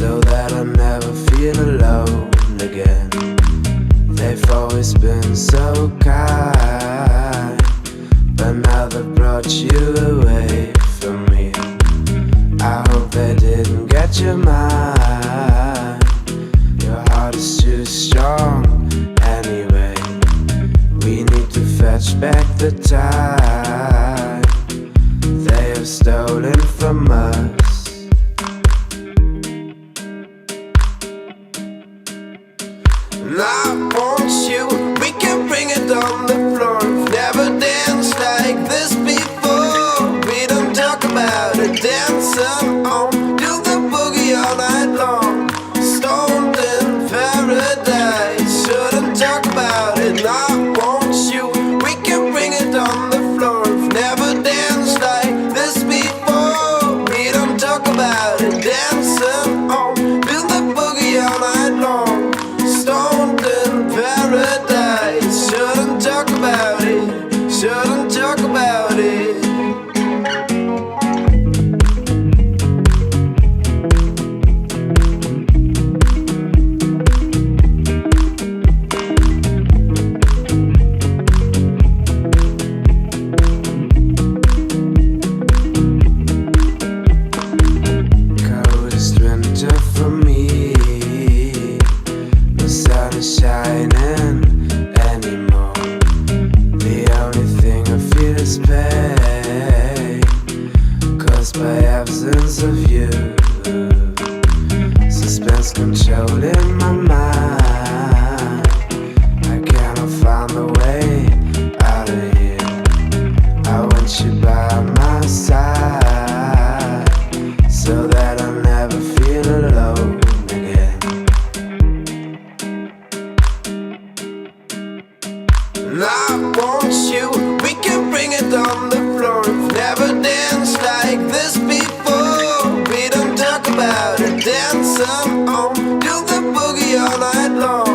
so that I never feel alone again. They've always been so kind, but now they brought you away from me. I hope they didn't get your mind. Your heart is too strong anyway. We need to fetch back the time they have stolen from us. And I want you, we can bring it on the floor. We've never danced like this before. We don't talk about it, dancing on, do the boogie all night long. Stoned in paradise, shouldn't talk about it. And I want you, we can bring it on the floor. We've never danced like this before. We don't talk about it, dancing on, do the boogie all night long. Stoned in paradise, shouldn't talk about it, shouldn't talk about it. Coldest winter for me, the sun is shining anymore. The only thing I feel is pain, caused by absence of you. Suspense controlling my mind. I cannot find the way out of here. I want you by my side, so that I'll never feel alone again. And I want you, we can bring it on the floor. We've never danced like this before. We don't talk about it, dancing on, do the boogie all night long.